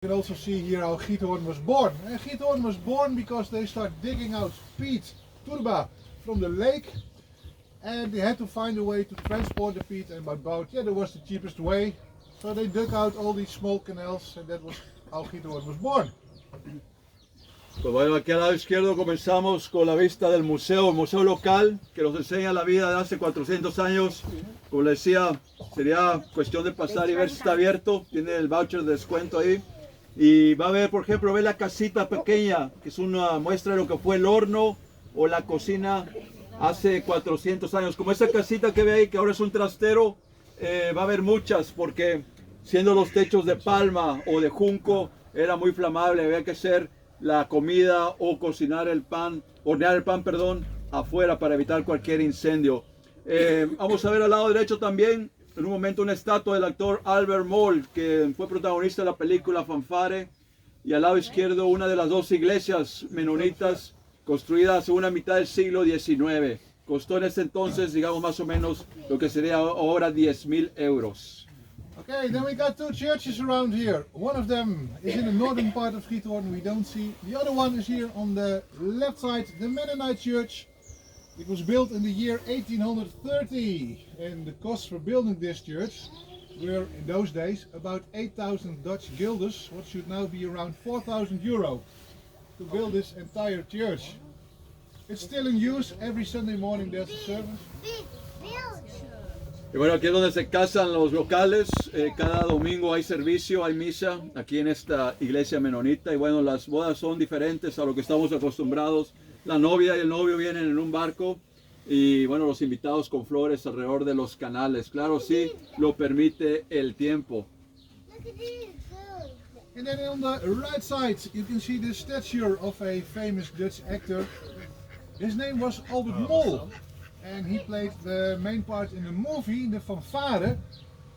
You can also see here how Giethoorn was born. And Giethoorn was born because they start digging out peat, turba, from the lake. And they had to find a way to transport the peat, and by boat, yeah, that was the cheapest way. So they dug out all these small canals, and that was how Giethoorn was born. Pues bueno, aquí al lado izquierdo comenzamos con la vista del museo, el museo local, que nos enseña la vida de hace 400 años. Como les decía, sería cuestión de pasar y ver si está abierto. Tiene el voucher de descuento ahí. Y va a ver, por ejemplo, ve la casita pequeña, que es una muestra de lo que fue el horno o la cocina hace 400 años. Como esa casita que ve ahí, que ahora es un trastero, va a haber muchas, porque siendo los techos de palma o de junco, era muy flamable, había que hacer la comida o cocinar el pan, hornear el pan, perdón, afuera para evitar cualquier incendio. Vamos a ver al lado derecho también, en un momento, una estatua del actor Albert Moll, que fue protagonista de la película Fanfare, y al lado izquierdo una de las dos iglesias menonitas construida hace una mitad del siglo XIX. Costó en ese entonces, digamos, más o menos lo que sería ahora 10.000 euros. Okay, then we got two churches around here. One of them is in the northern part of Giethoorn, we don't see. The other one is here on the left side, the Mennonite Church. It was built in the year 1830, and the cost for building this church were in those days about 8,000 Dutch guilders, what should now be around 4,000 euro, to build this entire church. It's still in use. Every Sunday morning there's a service. Y bueno, aquí es donde se casan los locales. Cada domingo hay servicio, hay misa aquí en esta iglesia menonita. Y bueno, las bodas son diferentes a lo que estamos acostumbrados. La novia y el novio vienen en un barco y bueno, los invitados con flores alrededor de los canales. Claro, sí, lo permite el tiempo. And then on the right side you can see the statue of a famous Dutch actor. His name was Albert Mol, and he played the main part in the movie, the Fanfare,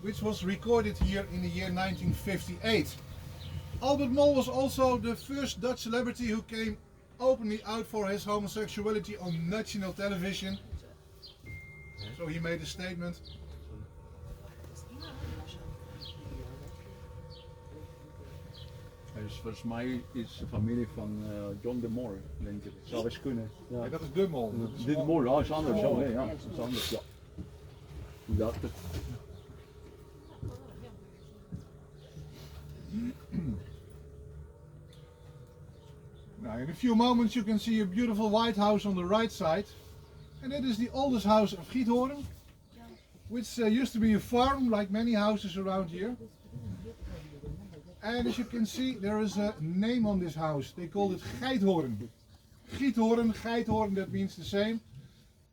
which was recorded here in the year 1958. Albert Mol was also the first Dutch celebrity who came openly out for his homosexuality on national television. So he made a statement. Volgens mij is de familie van John de Mol, denk ik. Zou eens kunnen. Ja, dat is de Mol. Dit de Mol, ja, is anders. Ja, nee, ja, is anders, ja. Dat. Now, in a few moments you can see a beautiful white house on the right side, and it is the oldest house of Giethoorn, which used to be a farm like many houses around here. And as you can see, there is a name on this house. They called it Geithoorn. Giethoorn, Geithoorn, that means the same.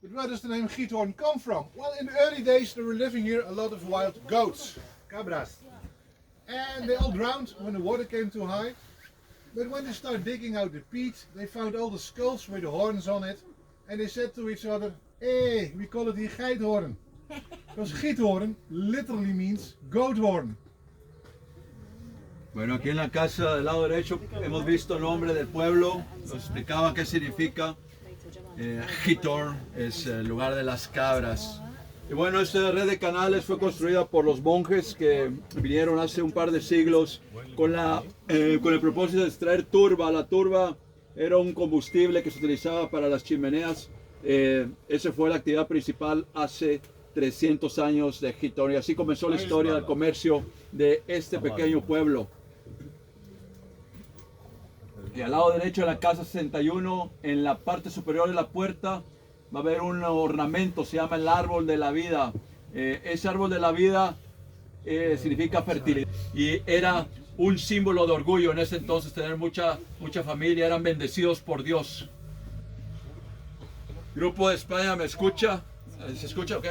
But where does the name Giethoorn come from? Well, in the early days there were living here a lot of wild goats, cabras. And they all drowned when the water came too high. But when they started digging out the peat, they found all the skulls with the horns on it. And they said to each other, hey, we call it here Geithoorn. Because Giethoorn literally means goat horn. Bueno, aquí en la casa del lado derecho hemos visto el nombre del pueblo, nos explicaba qué significa. Giethoorn es el lugar de las cabras. Y bueno, esta red de canales fue construida por los monjes que vinieron hace un par de siglos con el propósito de extraer turba. La turba era un combustible que se utilizaba para las chimeneas. Esa fue la actividad principal hace 300 años de Giethoorn. Y así comenzó la historia del comercio de este pequeño pueblo. Y al lado derecho de la casa 61, en la parte superior de la puerta, va a haber un ornamento, se llama el árbol de la vida. Ese árbol de la vida significa fertilidad y era un símbolo de orgullo en ese entonces, tener mucha familia, eran bendecidos por Dios. Grupo de España, ¿me escucha? ¿Se escucha? Ok.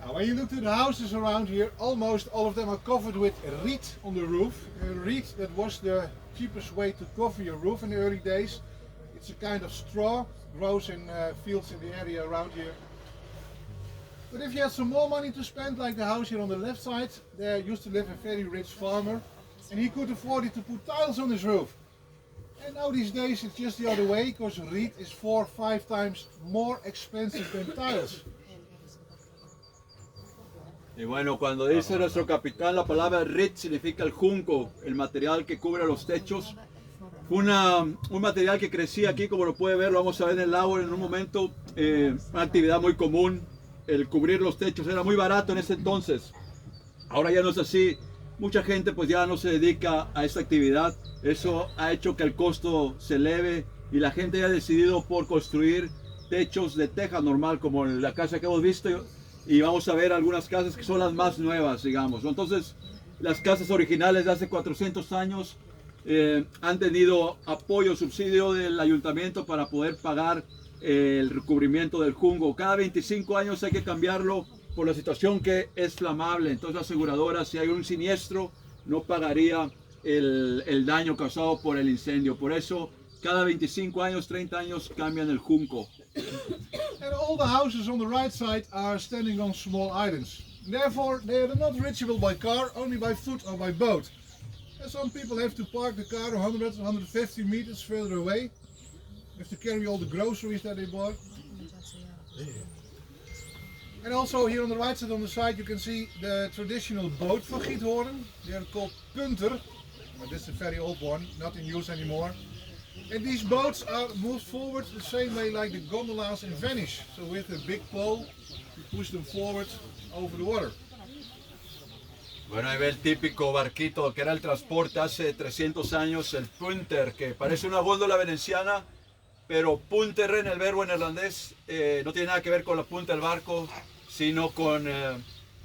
Now, when you look to the houses around here, almost all of them are covered with riet on the roof. Riet, that was the cheapest way to cover your roof in the early days. It's a kind of straw, grows in fields in the area around here. But if you had some more money to spend, like the house here on the left side, there used to live a very rich farmer, and he could afford it to put tiles on his roof. And now these days it's just the other way, because reed is 4 or 5 times more expensive than tiles. Y bueno, cuando dice nuestro capitán, la palabra reed significa el junco, el material que cubre los techos. Un material que crecía aquí, como lo puede ver, lo vamos a ver en el lago en un momento. Una actividad muy común, el cubrir los techos. Era muy barato en ese entonces. Ahora ya no es así. Mucha gente pues ya no se dedica a esta actividad. Eso ha hecho que el costo se eleve y la gente haya decidido por construir techos de teja normal, como en la casa que hemos visto. Y vamos a ver algunas casas que son las más nuevas, digamos. Entonces, las casas originales de hace 400 años han tenido apoyo, subsidio del ayuntamiento para poder pagar el recubrimiento del junco. Cada 25 años hay que cambiarlo por la situación que es flamable. Entonces, la aseguradora, si hay un siniestro, no pagaría el daño causado por el incendio. Por eso, cada 25 años, 30 años cambian el junco. And all the houses on the right side are standing on small islands. Therefore, they are not reachable by car, only by foot or by boat. And some people have to park the car 100, 150 meters further away. Have to carry all the groceries that they bought. And also here on the right side on the side you can see the traditional boat for Giethoorn. They are called punter. But this is a very old one, not in use anymore. And these boats are moved forward the same way like the gondolas in Venice. So with a big pole, you push them forward over the water. Bueno, ahí ve el típico barquito que era el transporte hace 300 años, el punter, que parece una góndola veneciana, pero punter en el verbo en irlandés no tiene nada que ver con la punta del barco, sino con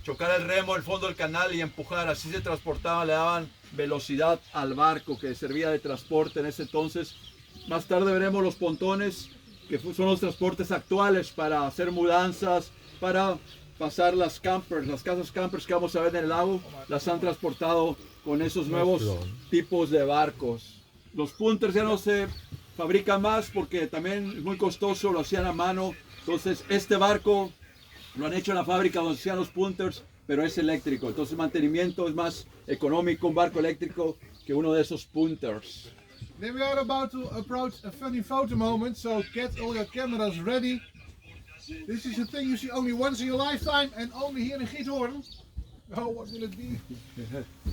chocar el remo al fondo del canal y empujar. Así se transportaba, le daban velocidad al barco que servía de transporte en ese entonces. Más tarde veremos los pontones, que son los transportes actuales para hacer mudanzas, para pasar las campers, las casas campers que vamos a ver en el lago, las han transportado con esos nuevos tipos de barcos. Los punters ya no se fabrican más porque también es muy costoso, lo hacían a mano. Entonces este barco lo han hecho en la fábrica donde hacían los punters, pero es eléctrico. Entonces el mantenimiento es más económico, un barco eléctrico, que uno de esos punters. Then we are about to approach a funny photo moment, so get all your cameras ready. This is a thing you see only once in your lifetime and only here in Giethoorn. Oh, what will it be?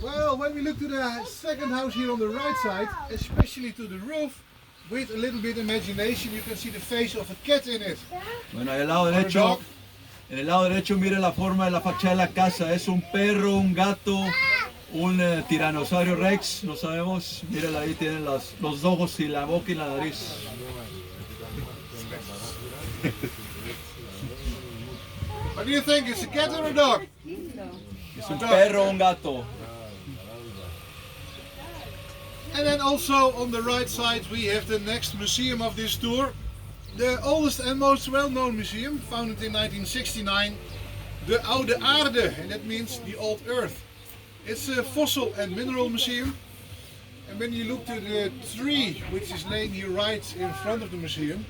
Well, when we look to the second house here on the right side, especially to the roof, with a little bit imagination, you can see the face of a cat in it. Bueno, ahí al lado derecho, en el lado derecho mire la forma de la fachada de la casa. Es un perro, un gato, un tiranosaurio rex, no sabemos. Mírala ahí, tienen los ojos y la boca y la nariz. What do you think? It's a cat or a dog? Es un perro, un gato. And then also on the right side we have the next museum of this tour. The oldest and most well-known museum, founded in 1969, De Oude Aarde, and that means the old earth. It's a fossil and mineral museum. And when you look to the tree, which is laying here right in front of the museum,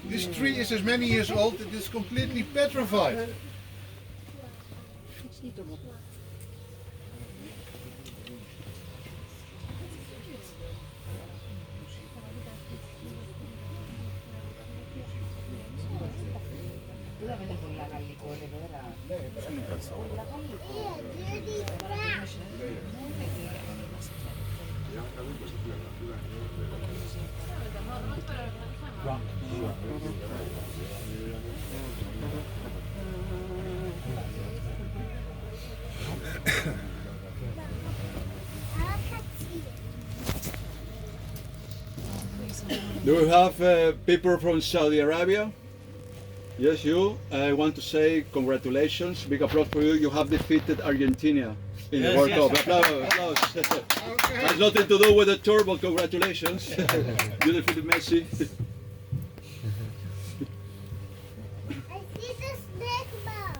this tree is as many years old that it's completely petrified. Do we have people from Saudi Arabia? Yes, you. I want to say congratulations. Big applause for you. You have defeated Argentina in the World Cup. Applause. Has nothing to do with the tour, but congratulations. You defeated Messi. I see this big map.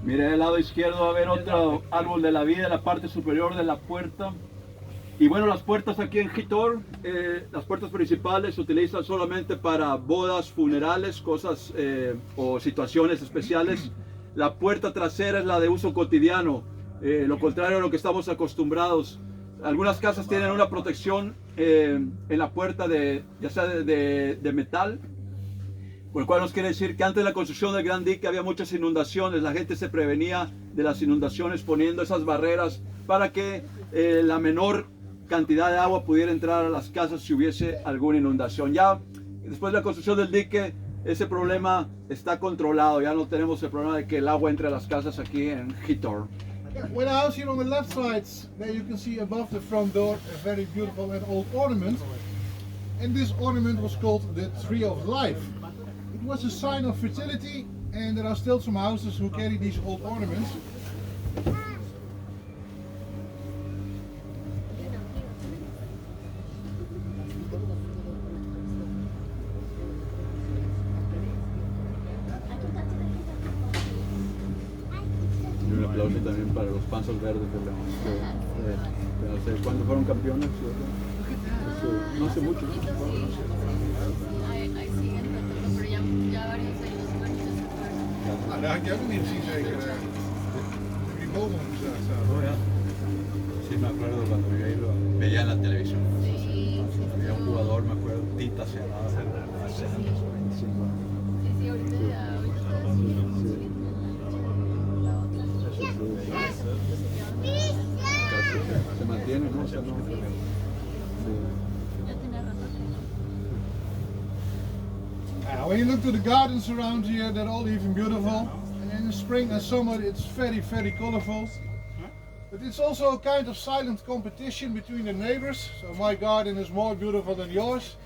Mire, del lado izquierdo va a haber otro árbol de la vida en la parte superior de la puerta. Y bueno, las puertas aquí en Giethoorn, las puertas principales se utilizan solamente para bodas, funerales, cosas o situaciones especiales. La puerta trasera es la de uso cotidiano, lo contrario a lo que estamos acostumbrados. Algunas casas tienen una protección en la puerta ya sea de metal, por el cual nos quiere decir que antes de la construcción del Gran Dique había muchas inundaciones. La gente se prevenía de las inundaciones poniendo esas barreras para que la menor cantidad de agua pudiera entrar a las casas si hubiese alguna inundación. Ya después de la construcción del dique, ese problema está controlado. Ya no tenemos el problema de que el agua entre a las casas aquí en Gitor. When a house here on the left side, there you can see above the front door a very beautiful and old ornament. And this ornament was called the Tree of Life. It was a sign of fertility, and there are still some houses who carry these old ornaments. Y un aplauso también para los Panzas Verdes de León, que no sé cuándo fueron campeones. No hace mucho, ¿no? Ahí siguen tratando, pero ya varios años Nou, daar had je ook niet gezien zeker. Die bomen staan. Oh, ja. Sí, me acuerdo cuando yo lo veía en la televisión. Sí, Había un jugador, me acuerdo, Tita se llamaba, hace años, 25 años. sí, ahorita Se mantiene, ¿no? O sea, no. ya tiene rato. When you look to the gardens around here, they're all even beautiful. And in the spring and summer, it's very, very colorful. But it's also a kind of silent competition between the neighbors. So my garden is more beautiful than yours.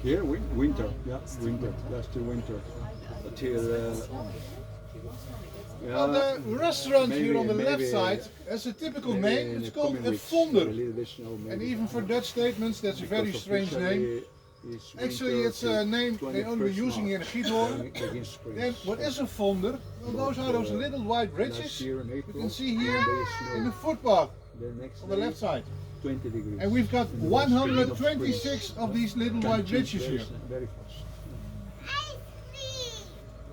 Here, winter, yeah, winter, last year winter. Until, Well, the restaurant maybe- here on the left maybe, side has a typical maybe name. in It's the called coming a weeks, Fonder. a little bit snow, maybe. And even for Dutch statements, that's a very Because strange name. officially it's Actually, winter it's a name till they only 21st using in March. Giethoorn. Then against spring. Then what is a Fonder? Well, those are those little white Last bridges year in you April, can see here there is snow. in the footpath The next on the day, left side. 20 degrees. And we've got In the last period of 126 spring. of these little Can white change bridges very here. very fast.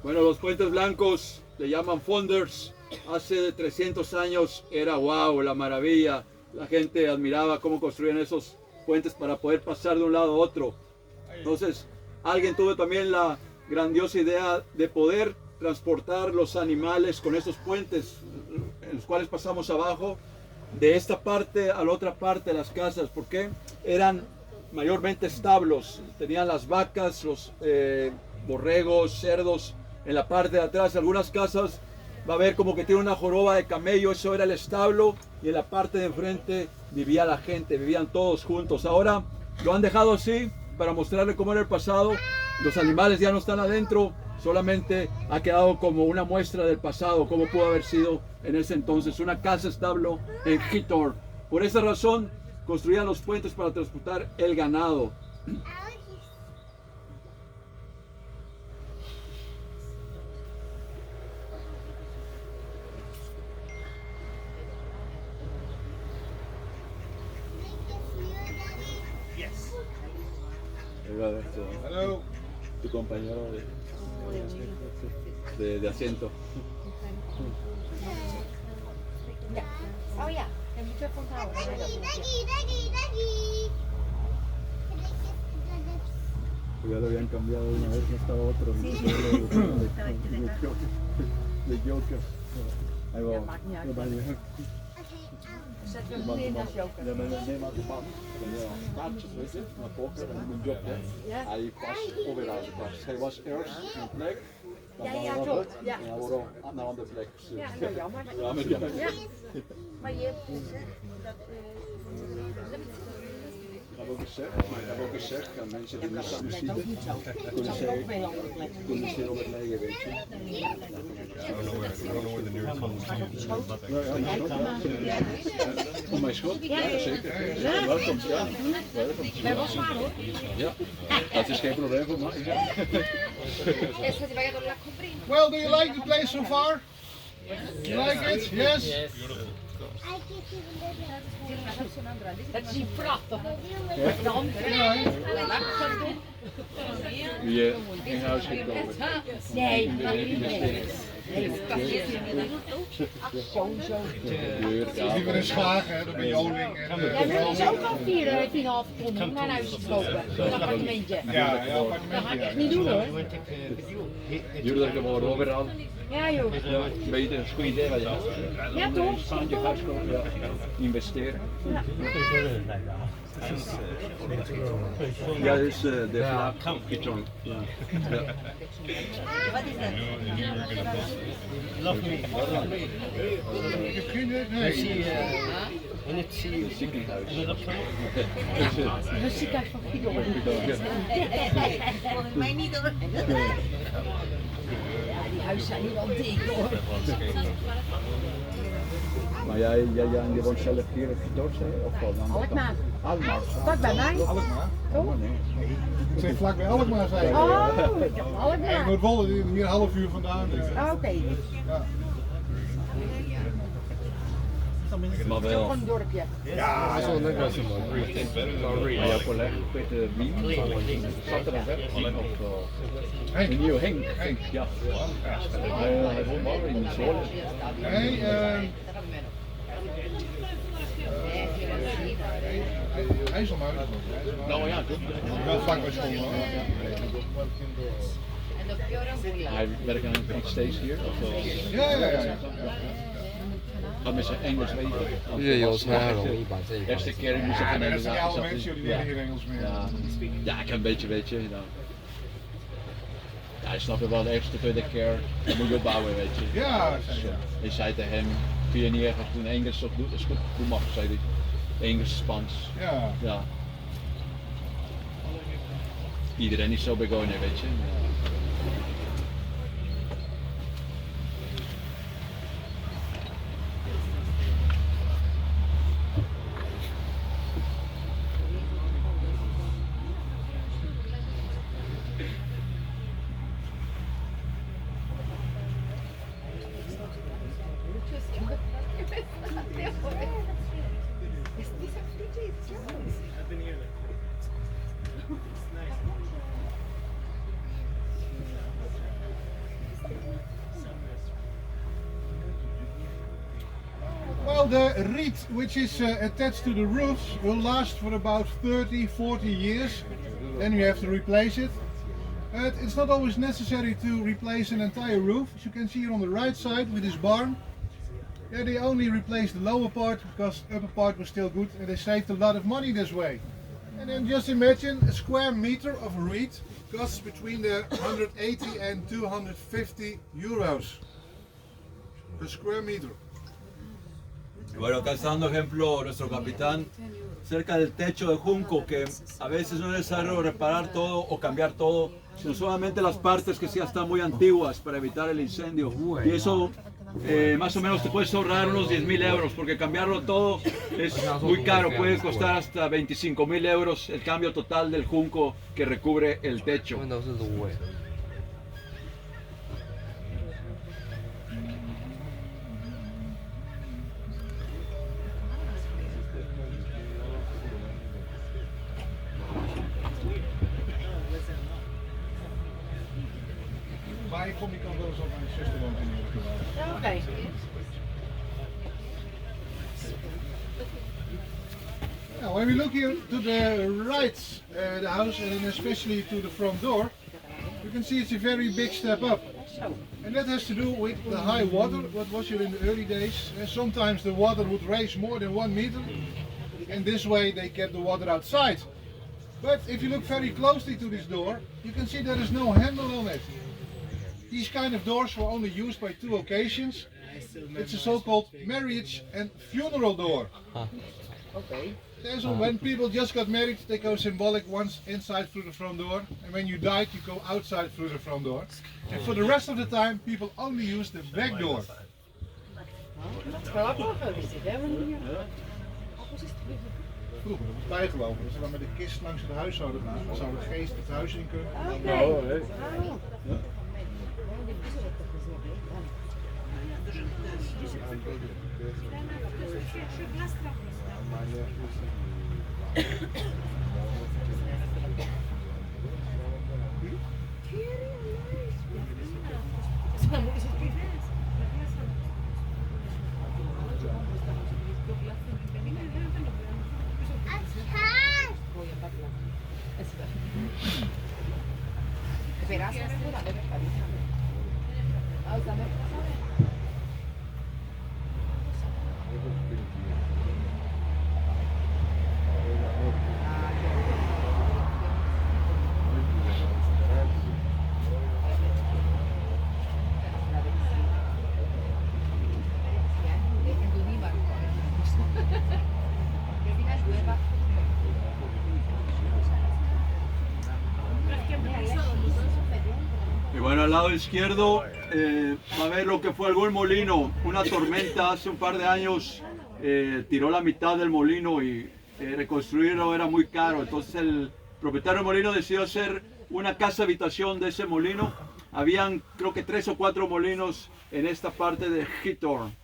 Bueno, los puentes blancos le llaman Fonders. Hace 300 años era wow, la maravilla. La gente admiraba cómo construían esos puentes para poder pasar de un lado a otro. Entonces, alguien tuvo también la grandiosa idea de poder transportar los animales con esos puentes en los cuales pasamos abajo, de esta parte a la otra parte de las casas, porque eran mayormente establos. Tenían las vacas, los borregos, cerdos en la parte de atrás. Algunas casas va a ver como que tiene una joroba de camello, eso era el establo, y en la parte de enfrente vivía la gente, vivían todos juntos. Ahora lo han dejado así para mostrarle cómo era el pasado. Los animales ya no están adentro, solamente ha quedado como una muestra del pasado, cómo pudo haber sido en ese entonces una casa establo en Gitor. Por esa razón construían los puentes para transportar el ganado. Hello. Tu compañero de asiento. Oh ja, en microfoon houden. Ya lo habían cambiado una vez, no estaba otro. De Joker. Ahí va. maakt niet uit. Ja, maar die- Zet je hem neer als joker. Ja, maar neem maar die man. Kaartjes, weet je, naar poker en een job, hè. Ja. Hij was alweer uit de klas. Hij was eerst in een plek. Dan Ja, was ja, hij klopt. weg, Ja. En dan wordt hij naar een andere plek. Ja, nou jammer. Ja, maar ja. Ja. Maar je hebt gezegd dat... ook gezegd, maar ik heb ook gezegd aan mensen die niet samen Dat zitten, is niet zo. kunnen Dat ze is ook veel andere plekken. kunnen ze op het leggen, weet je. Voor mijn schot? Ja, zeker. Welkom, ja. Welkom. Dat was zwaar hoor. Ja, dat is geen probleem voor mij. Ja. Well, do you like the place so far? You like it? Yes? I get you the Dat is hier prachtig. Ja, hè? Wie in huis gekomen. Nee, nee. Sowieso. Ja, Liever in Schagen, hè, dan ben je Oling. En, Ja, maar dat is ook al 4,5 ton om naar huis te kopen. Een appartementje. ja, Dat ga ik appartement. echt niet doen hoor. jullie dat gewoon overal. Ja joh. Beter, dat is een goed idee wat je hebt. Ja toch? Staand huis kopen, ja. Investeren. Ja, dat is de vraag. Ja. Ik heb geen idee. Nee. Ziekenhuis. De ziekenhuis van Guido. Volgens mij niet hoor. Ja, die huizen zijn hier wel dik hoor. Maar jij woont zelf hier op het dorp, of wel? Alkmaar. Alkmaar. Vlak bij mij. Alkmaar. Toch? Ik zeg vlakbij Alkmaar, zei ik. Oh, En Alkmaar. Noordwolde, hier een half uur vandaan. Dus. Ah, oké. Ja. Maar wel. Gewoon een dorpje. Ja, ja. Maar jouw collega Peter Wien zat er aan werk? Henk. Een nieuwe Henk. Henk. Ja. Hij woont wel in Zwolle. Nee, hij is al uit. Nou ja, goed. Wel vlak bij school. Hoor. Hij werkt eigenlijk nog steeds hier. Of, Ja. gaat met zijn Engels weten. 日有才容易把这一块 Eerste keer moest ik Ja, in maar dat zijn die oude Nederland. mensen, die leren geen Engels meer. Ja. Ja, ik heb een beetje, weet je. Nou. Ja, ik snap het wel, de eerste, tweede keer moet je opbouwen, weet je. Ja, Dus, zeker. ik zei tegen hem, kun je niet ergens doen Engels of doen? Dat is goed, doe maar, zei hij. Engels, Spaans. Ja. Ja. Iedereen is zo begonnen, weet je. Well, the reed which is attached to the roofs will last for about 30-40 years. Then you have to replace it. It's not always necessary to replace an entire roof. As you can see here on the right side with this barn. Yeah, they only replaced the lower part because the upper part was still good and they saved a lot of money this way. And then just imagine a square meter of reed costs between the 180 and 250 euros per square meter. Bueno, acá está dando ejemplo nuestro capitán cerca del techo de junco, que a veces no es necesario reparar todo o cambiar todo, sino solamente las partes que ya están muy antiguas para evitar el incendio. Y eso más o menos te puedes ahorrar unos 10.000 euros, porque cambiarlo todo es muy caro, puede costar hasta 25.000 euros el cambio total del junco que recubre el techo. 他们都是芦苇。 Maar ik kom die kant wel eens op mijn zuster woont in ieder geval. Ja, oké. Now, when we look here to the right, the house, and especially to the front door, you can see it's a very big step up. And that has to do with the high water, what was here in the early days. And sometimes the water would raise more than 1 meter, and this way they kept the water outside. But if you look very closely to this door, you can see there is no handle on it. These kind of doors were only used by 2 occasions. It's a so-called marriage and funeral door. Oké. When people just got married, they go symbolic once inside through the front door, and when you died, you go outside through the front door. And for the rest of the time, people only use the back door. Grappig is dit, hè? Vroeger, dat was bijgelopen. Als ze dan met de kist langs het huis zouden gaan, dan zou de geest het huis in kunnen. No, eh. Y bueno, al lado izquierdo va a ver lo que fue algún molino. Una tormenta hace un par de años tiró la mitad del molino y reconstruirlo era muy caro. Entonces el propietario del molino decidió hacer una casa habitación de ese molino. Habían creo que 3 o 4 molinos en esta parte de Giethoorn.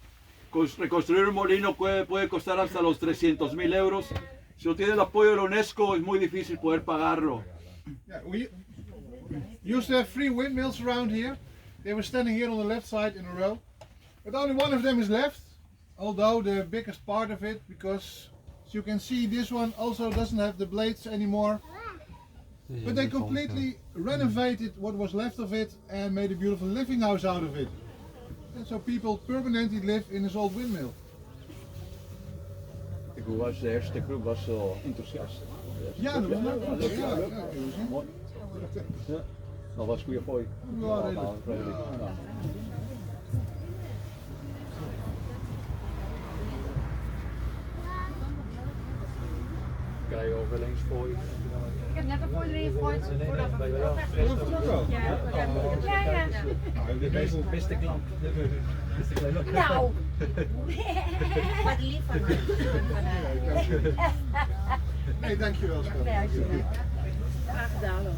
Reconstruir un molino puede costar hasta los 300.000 euros. Si no tiene el apoyo de la UNESCO es muy difícil poder pagarlo. Yeah, we used to have 3 windmills around here. They were standing here on the left side in a row. But only one of them is left. Although the biggest part of it, because as you can see, this one also doesn't have the blades anymore. But they completely renovated what was left of it and made a beautiful living house out of it. And so people permanently live in this old windmill. De eerste groep was zo enthousiast. Ja, dat was leuk. Ja, Mooi. Ja, dat was goede fooi. Ja, redelijk. Krijg je over links fooi. Ik heb net een voor erin gegooid. Voordat we Ja. Beste klant. Nou, Wat lief van haar. Nee, dankjewel schat. graag gedaan hoor.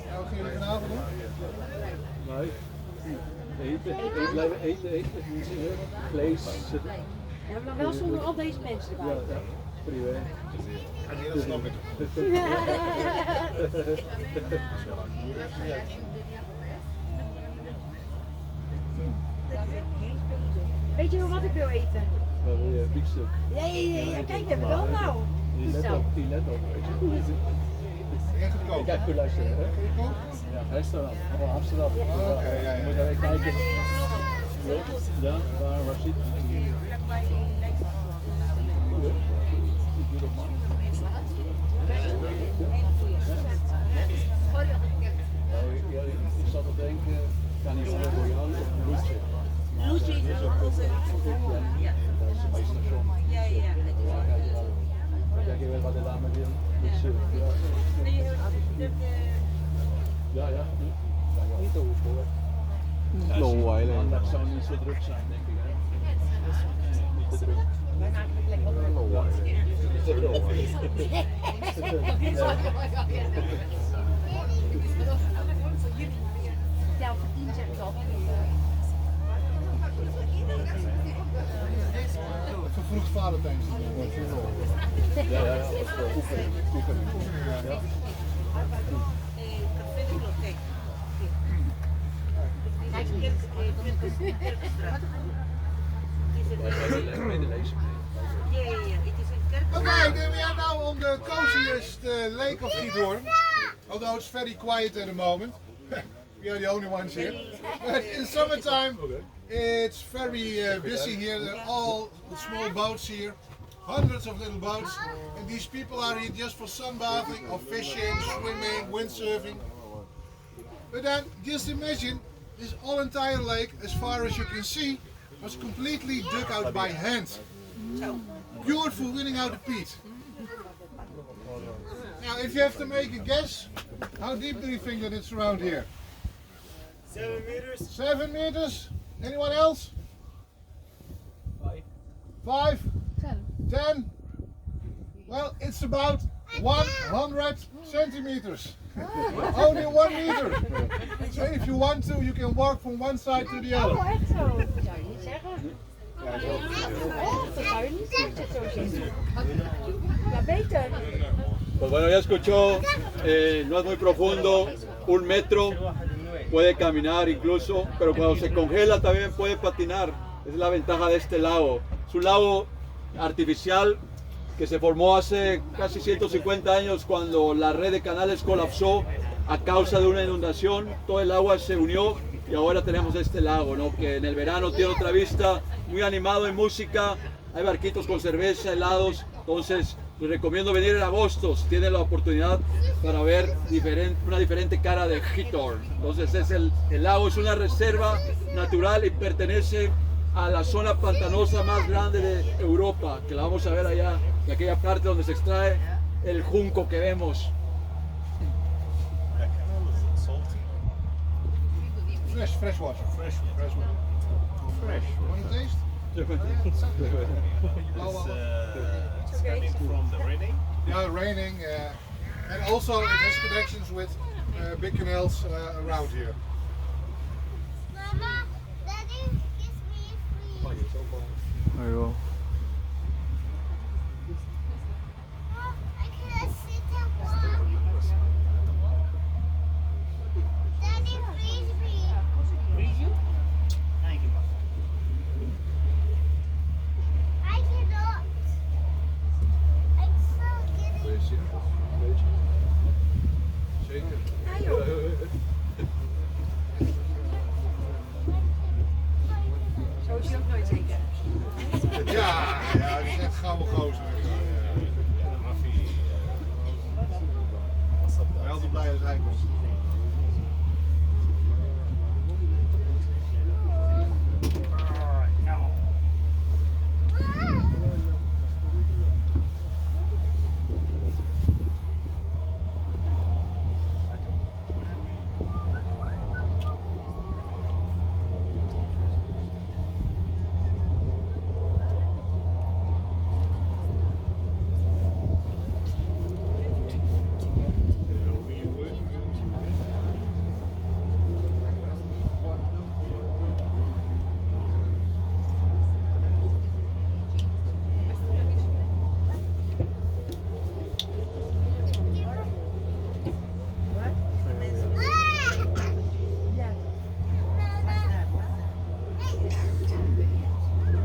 Nou, wat gaan jullie vanavond doen? Nee. Blijven eten. Vlees. Ja, maar dan wel zonder al deze mensen erbij. Ja, privé. Nee, dat snap ik. Weet je wat ik wil eten? Wat wil je? Biefstuk. Ja, kijk even wel nou. Die let op. Echt gekookt. Kijk, goed luisteren. Hè? Gekookt? Ja, restaurant. Oh, Amsterdam. Oké, ja. Je moet daar even kijken. Ja, waar zit het? Ik zat te denken, kan hij gewoon voor jou of Loetje? Loetje is ook onze. Ja. Dat is bij station. Ja. Kijk even wat hij daar met wil. Ja. Niet te hoog hoor. Long way lên. Dat zou niet zo druk zijn, denk ik. Hè? Niet te druk. Long way. Stel voor 10 zeg ik al. Vervroegd Valentijns. Ja. Oefening. Ja. Café de Bibliotheek. Okay, then we are now on the coziest lake of Giethoorn. Although it's very quiet at the moment. We are the only ones here. But in summertime, it's very busy here. There are all the small boats here. Hundreds of little boats. And these people are here just for sunbathing or fishing, swimming, windsurfing. But then just imagine this whole entire lake, as far as you can see, was completely dug out by hand. Pure for winning out the peat. Now if you have to make a guess, how deep do you think that it's around here? 7 meters. 7 meters? Anyone else? 5? 10? Well, it's about 100 centimeters. Only 1 meter. So if you want to, you can walk from one side to the other. Oh, echt zo? Dat zou je niet zeggen. Oh, dat zou je niet zeggen, zo zien. Ja, beter. Pues bueno, ya escuchó, no es muy profundo, 1 metro, puede caminar incluso, pero cuando se congela también puede patinar. Esa es la ventaja de este lago. Es un lago artificial que se formó hace casi 150 años cuando la red de canales colapsó a causa de una inundación. Todo el agua se unió y ahora tenemos este lago, ¿no? Que en el verano tiene otra vista, muy animado en música, hay barquitos con cerveza, helados. Entonces les recomiendo venir en agosto si tienen la oportunidad para ver una diferente cara de Gitor. Entonces el lago es una reserva natural y pertenece a la zona pantanosa más grande de Europa, que la vamos a ver allá, de aquella parte donde se extrae el junco que vemos. Fresh water. Fresh water. Want to taste? Coming from the raining. Yeah, raining. And also it has connections with big canals around here. Mama, Daddy, kiss me free. There you go. Oh, I can't sit and walk. Daddy, freeze me. Freeze you? Thank you. I cannot. I'm so giddy. Zo is hij ook nooit zeker. Ja, dat is echt gouden gozer. Wel te blij als hij komt.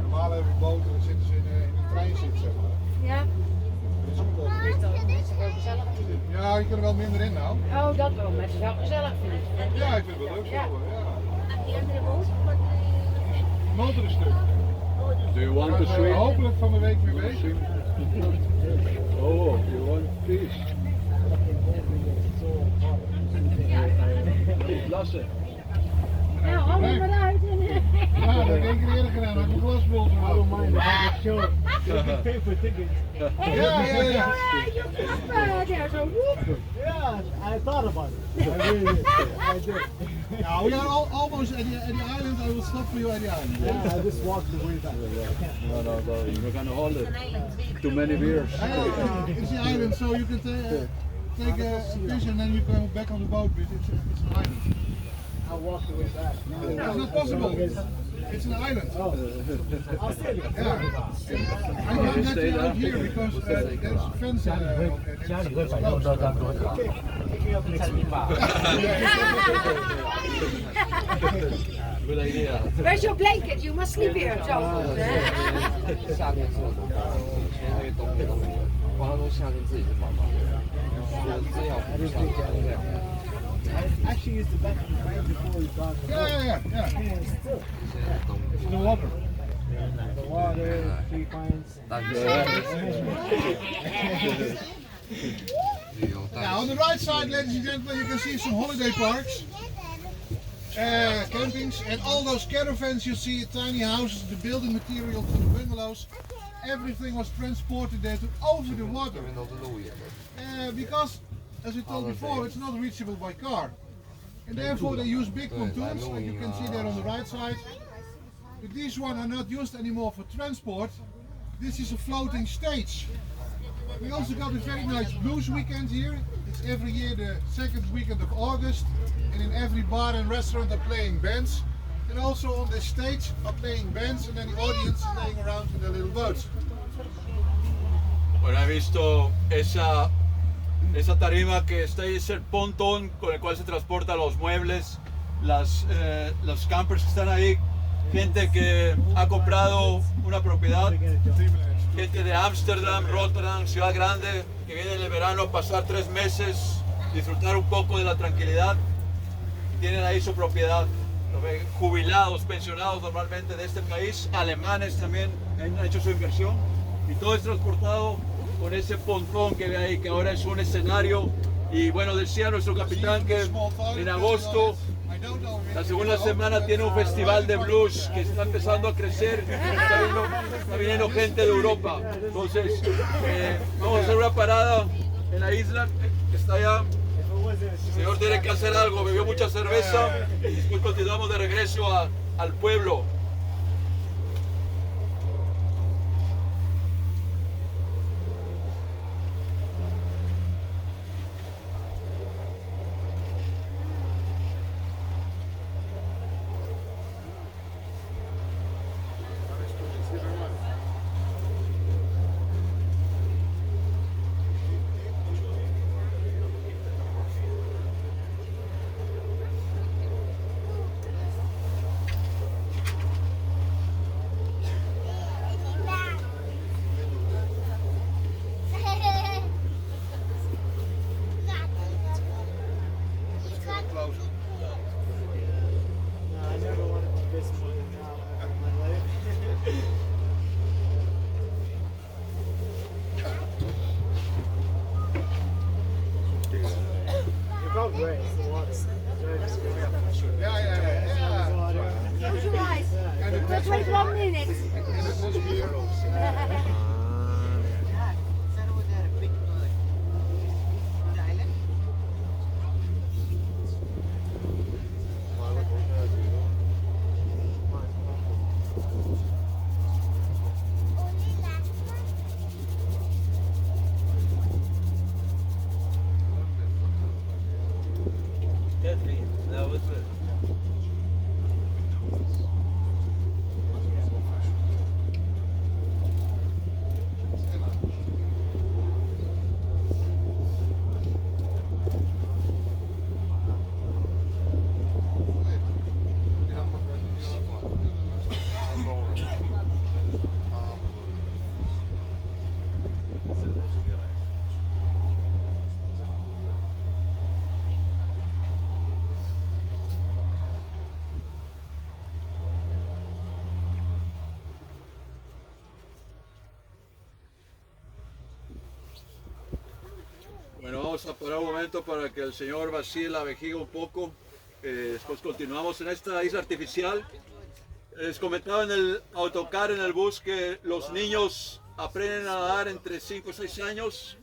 Normaal hebben we boten, dan zitten ze in een trein zitten, zeg maar. Ja. Dat is ook wel. Dat is wel gezellig. Ja, je kunt er wel minder in nou. Oh, dat wel. Maar het is wel gezellig, vind ik. Ja, ik vind het wel leuk zo. Ja. En die andere boot, wat De motor is stuk. Do you want to Daar zijn we swim? hopelijk van de week mee bezig. Oh, you want fish? Lassen. Nou, hou er maar uit. Ja, dat heb ik 1 keer eerder gedaan. Had ik een glasbol gemaakt. Pay for tickets. Ja. Ja, zo. woep. Yeah, I thought about it. I really did. I did. Now we are almost at the island. I will stop for you at the island. Yeah, I just walked the way back. No, you're gonna hold it. een eiland. Too many beers. It's the island, so you can take a fish and then you go back on the boat. But it's an island. I walked the way back. That's not possible. It's an island. I'll stay there. Yeah. I'm going to let you out here because there's a fence. Pick me up next week. Good idea. Where's your blanket? You must sleep here. Zo. 夏天是很大，因为冬天我他说夏天自己是妈妈，最好不夏天这样。 I actually used to back in the rain before we got Yeah. and still. it's the water. The water, tree pines. 但是旅游淡 Now on the right side, ladies and gentlemen, you can see some holiday parks. campings, and all those caravans you see, tiny houses, the building material for the bungalows, everything was transported there to over the water. 这边都是路沿的。 Because, as I told before, it's not reachable by car. And therefore they use big pontoons, like you can see there on the right side. But these ones are not used anymore for transport. This is a floating stage. We also got a very nice blues weekend here. It's every year the second weekend of August. And in every bar and restaurant are playing bands. And also on this stage are playing bands, and then the audience is laying around in their little boats. Bueno, he visto esa tarima que está ahí, es el pontón con el cual se transportan los muebles, los campers que están ahí, gente que ha comprado una propiedad, gente de Ámsterdam, Rotterdam, ciudad grande, que viene en el verano a pasar 3 meses, disfrutar un poco de la tranquilidad, tienen ahí su propiedad. Jubilados, pensionados normalmente de este país, alemanes también han hecho su inversión, y todo es transportado con ese pontón que ve ahí, que ahora es un escenario. Y bueno, decía nuestro capitán que en agosto, la segunda semana, tiene un festival de blues que está empezando a crecer, está viniendo gente de Europa. Entonces vamos a hacer una parada en la isla que está allá. El señor tiene que hacer algo, bebió mucha cerveza y después continuamos de regreso al pueblo. I never wanted to miss more than now in my life. You're probably right, it's the water. Yeah. Water. Close your eyes. And it For was 21 minutes. beer. Bueno, vamos a parar un momento para que el señor vacíe la vejiga un poco. Después continuamos en esta isla artificial. Les comentaba en el autocar, en el bus, que los niños aprenden a nadar entre 5 y 6 años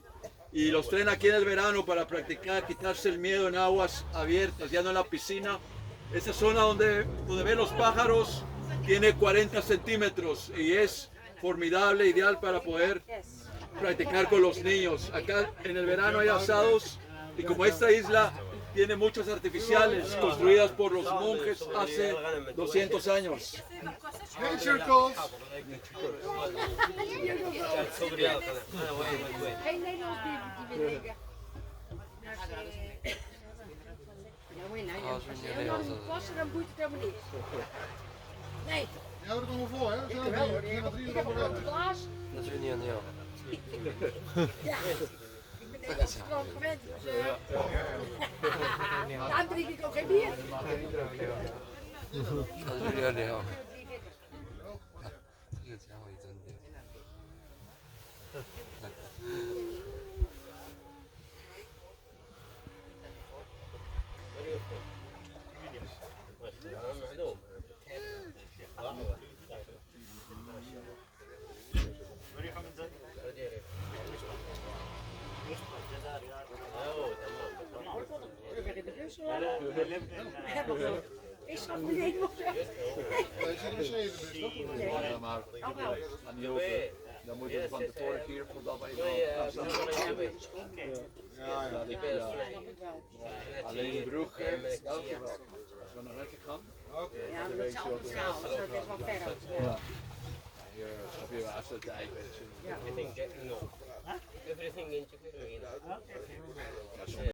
y los traen aquí en el verano para practicar, quitarse el miedo en aguas abiertas, ya no en la piscina. Esta zona donde ven los pájaros tiene 40 centímetros y es formidable, ideal para poder practicar con los niños. Acá en el verano hay asados y como esta isla tiene muchas artificiales construidas por los monjes hace 200 años. Nature calls. Geen Nederlands die wil ik. Ja, moet je nou, als je helemaal niet passen, dan boeit het helemaal niet. Nee. Je houdt het allemaal vol, hè? Ik wel hoor, ik heb een groot glas. 那就是尿尿。 Ja. Ik ben Nederlands gewoon gewend, dus daarom drink ik ook geen bier. 他是聊聊。这个家伙也真的。Ik schat niet helemaal weg. Wij zijn er 7 dus, toch? Ja, maar aan die open, dan moet je van tevoren keer voordat wij alleen de broek en als we naar rechts gaan. Ja, maar dat is altijd schaal, dus dat is wel verder. Ja. Hier heb je wel de tijd. Everything in Japan.